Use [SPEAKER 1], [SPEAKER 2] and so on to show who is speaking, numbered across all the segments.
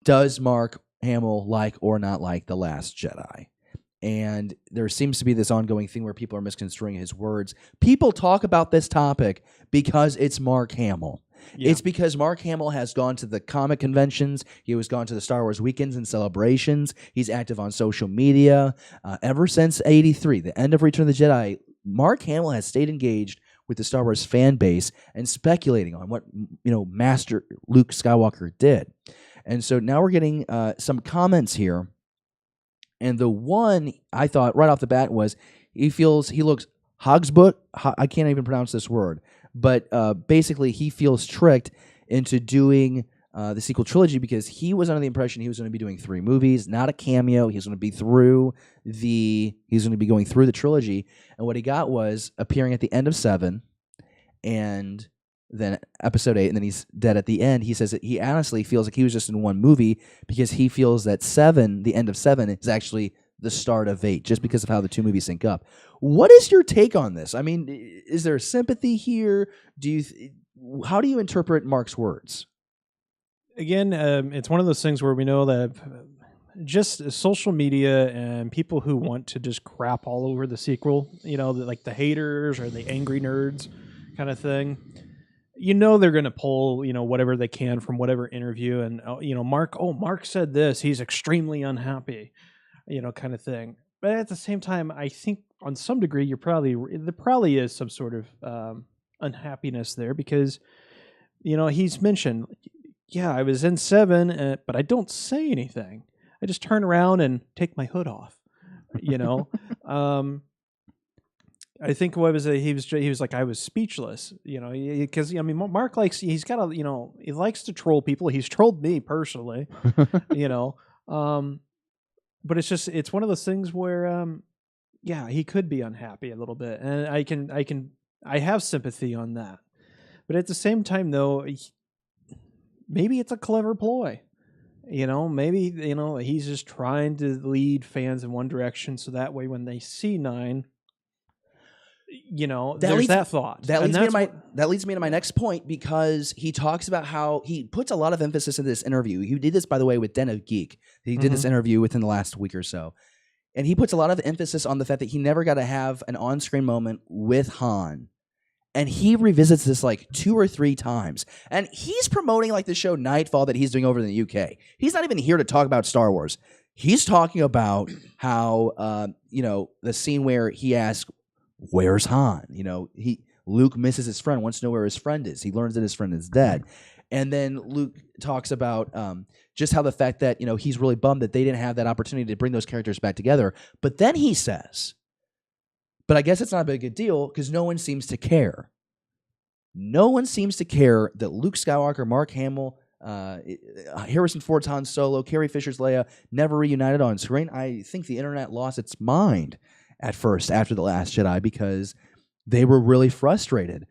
[SPEAKER 1] does Mark Hamill like or not like The Last Jedi? And there seems to be this ongoing thing where people are misconstruing his words. People talk about this topic because it's Mark Hamill. Yeah. It's because Mark Hamill has gone to the comic conventions. He has gone to the Star Wars weekends and celebrations. He's active on social media. Ever since 83, the end of Return of the Jedi, Mark Hamill has stayed engaged with the Star Wars fan base and speculating on what Master Luke Skywalker did. And so now we're getting some comments here. And the one I thought right off the bat was he looks Hogsbook. I can't even pronounce this word. But basically, he feels tricked into doing the sequel trilogy because he was under the impression he was going to be doing 3 movies, not a cameo. He's going to be going through the trilogy, and what he got was appearing at the end of 7, and then Episode 8, and then he's dead at the end. He says that he honestly feels like he was just in one movie because he feels that 7, the end of 7, is actually the start of 8, just because of how the 2 movies sync up. What is your take on this? I mean, is there sympathy here? How do you interpret Mark's words?
[SPEAKER 2] Again, it's one of those things where we know that just social media and people who want to just crap all over the sequel, like the haters or the angry nerds kind of thing, they're going to pull, whatever they can from whatever interview. And, Mark said this, he's extremely unhappy, kind of thing. But at the same time, I think on some degree, there probably is some sort of unhappiness there because, he's mentioned, yeah, I was in 7, but I don't say anything. I just turn around and take my hood off, I think he was like, I was speechless, because Mark he's got he likes to troll people. He's trolled me personally, but it's one of those things where, he could be unhappy a little bit, and I have sympathy on that. But at the same time, though, maybe it's a clever ploy. Maybe he's just trying to lead fans in one direction, so that way when they see 9. There's that thought.
[SPEAKER 1] That leads me to my next point, because he talks about how he puts a lot of emphasis in this interview. He did this, by the way, with Den of Geek. He did this interview within the last week or so. And he puts a lot of emphasis on the fact that he never got to have an on-screen moment with Han. And he revisits this like 2 or 3 times. And he's promoting like the show Nightfall that he's doing over in the UK. He's not even here to talk about Star Wars. He's talking about how, the scene where he asks, where's Han? Luke misses his friend, wants to know where his friend is. He learns that his friend is dead. And then Luke talks about just how the fact that, he's really bummed that they didn't have that opportunity to bring those characters back together. But then he says, but I guess it's not a big deal because no one seems to care. No one seems to care that Luke Skywalker, Mark Hamill, Harrison Ford's Han Solo, Carrie Fisher's Leia never reunited on screen. I think the internet lost its mind at first after The Last Jedi because they were really frustrated.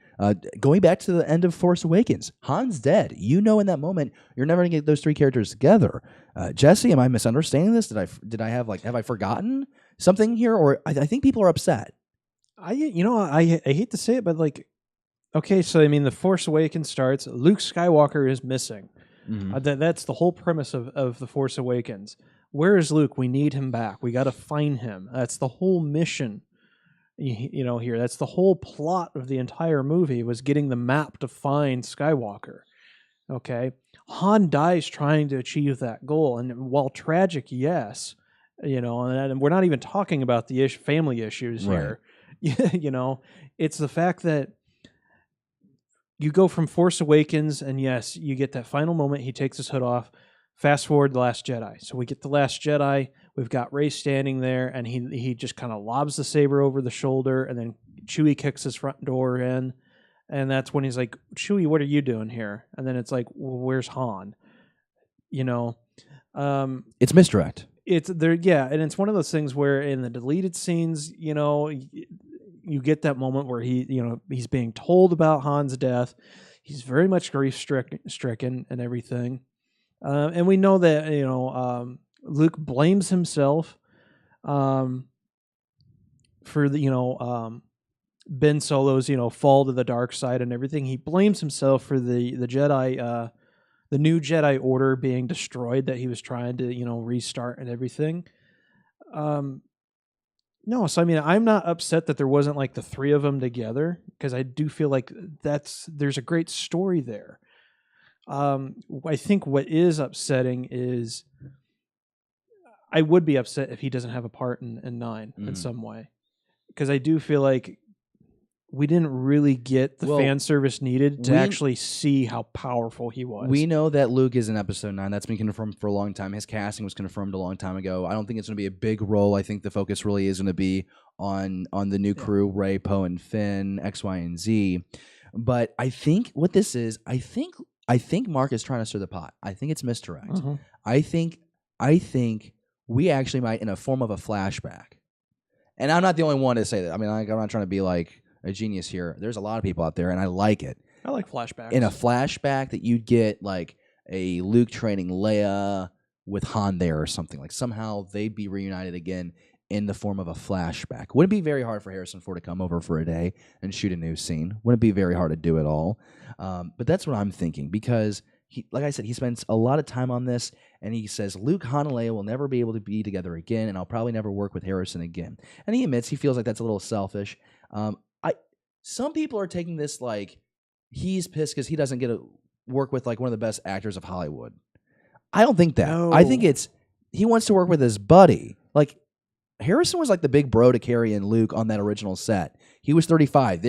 [SPEAKER 1] Going back to the end of Force Awakens, Han's dead. In that moment, you're never going to get those 3 characters together. Jesse, am I misunderstanding this? Have I forgotten something here? Or I think people are upset.
[SPEAKER 2] I hate to say it, but okay, so The Force Awakens starts. Luke Skywalker is missing. Mm-hmm. That's the whole premise of The Force Awakens. Where is Luke? We need him back. We got to find him. That's the whole mission. Here. That's the whole plot of the entire movie, was getting the map to find Skywalker. Okay? Han dies trying to achieve that goal. And while tragic, yes, and we're not even talking about the family issues here. It's the fact that you go from Force Awakens, and yes, you get that final moment. He takes his hood off. Fast forward The Last Jedi. So we get The Last Jedi. We've got Rey standing there, and he just kind of lobs the saber over the shoulder, and then Chewie kicks his front door in, and that's when he's like, Chewie, what are you doing here? And then it's like, well, where's Han?
[SPEAKER 1] It's misdirect.
[SPEAKER 2] It's there, yeah, and it's one of those things where in the deleted scenes, you get that moment where he's being told about Han's death. He's very much grief stricken and everything. And we know that, Luke blames himself for the, Ben Solo's, fall to the dark side and everything. He blames himself for the Jedi the new Jedi Order being destroyed that he was trying to restart and everything. No, so I mean, I'm not upset that there wasn't like the three of them together, because I do feel like there's a great story there. I think what is upsetting is I would be upset if he doesn't have a part in 9 in some way, because I do feel like we didn't really get the fan service needed to actually see how powerful he was.
[SPEAKER 1] We know that Luke is in Episode 9. That's been confirmed for a long time. His casting was confirmed a long time ago. I don't think it's going to be a big role. I think the focus really is going to be on the new crew, Rey, Poe, and Finn, X, Y, and Z. But I think what this is, I think Mark is trying to stir the pot. I think it's misdirect.
[SPEAKER 2] Mm-hmm.
[SPEAKER 1] I think we actually might, in a form of a flashback. And I'm not the only one to say that. I mean, I'm not trying to be like a genius here. There's a lot of people out there, and I like it.
[SPEAKER 2] I like flashbacks.
[SPEAKER 1] In a flashback that you'd get like a Luke training Leia with Han there or something. Like somehow they'd be reunited again in the form of a flashback. Wouldn't it be very hard for Harrison Ford to come over for a day and shoot a new scene? Wouldn't it be very hard to do it all? But that's what I'm thinking, because like I said, he spends a lot of time on this, and he says Luke, Han, and Leia will never be able to be together again, and I'll probably never work with Harrison again. And he admits he feels like that's a little selfish. Some people are taking this like he's pissed because he doesn't get to work with like one of the best actors of Hollywood. I don't think that.
[SPEAKER 2] No.
[SPEAKER 1] I think it's he wants to work with his buddy. Like Harrison was like the big bro to Carrie and Luke on that original set. He was 35.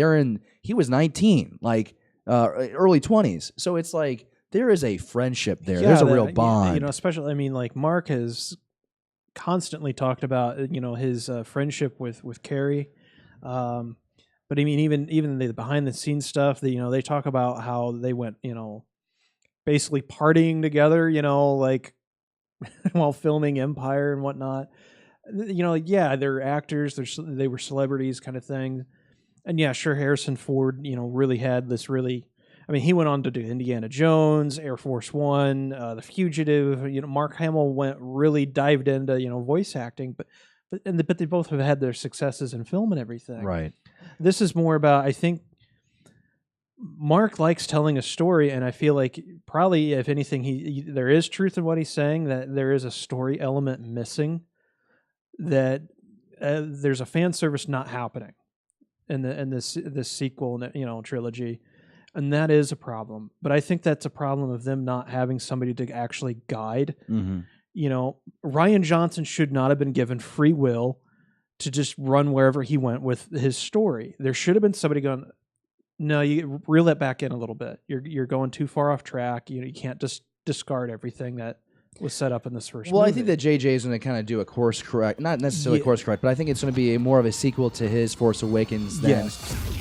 [SPEAKER 1] He was 19, like early 20s. So it's like there is a friendship there. There's a real bond.
[SPEAKER 2] Especially, I mean, like Mark has constantly talked about his friendship with Carrie. But I mean, even the behind the scenes stuff, they talk about how they went, basically partying together, like while filming Empire and whatnot. They're actors, they were celebrities, kind of thing. And yeah, sure, Harrison Ford, really had this really. I mean, he went on to do Indiana Jones, Air Force One, The Fugitive. Mark Hamill really dived into voice acting, but they both have had their successes in film and everything.
[SPEAKER 1] Right.
[SPEAKER 2] This is more about, I think, Mark likes telling a story, and I feel like probably, if anything, there is truth in what he's saying, that there is a story element missing, that there's a fan service not happening in this sequel, trilogy, and that is a problem. But I think that's a problem of them not having somebody to actually guide.
[SPEAKER 1] Mm-hmm.
[SPEAKER 2] Rian Johnson should not have been given free will to just run wherever he went with his story. There should have been somebody going, no, you reel that back in a little bit. You're going too far off track. You can't just discard everything that was set up in this first movie.
[SPEAKER 1] I think that JJ is going to kind of do a course correct, not necessarily course correct, but I think it's going to be more of a sequel to his Force Awakens than.
[SPEAKER 2] Yes.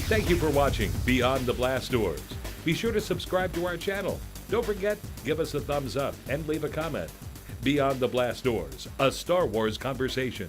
[SPEAKER 3] Thank you for watching Beyond the Blast Doors. Be sure to subscribe to our channel. Don't forget, give us a thumbs up and leave a comment. Beyond the Blast Doors, a Star Wars conversation.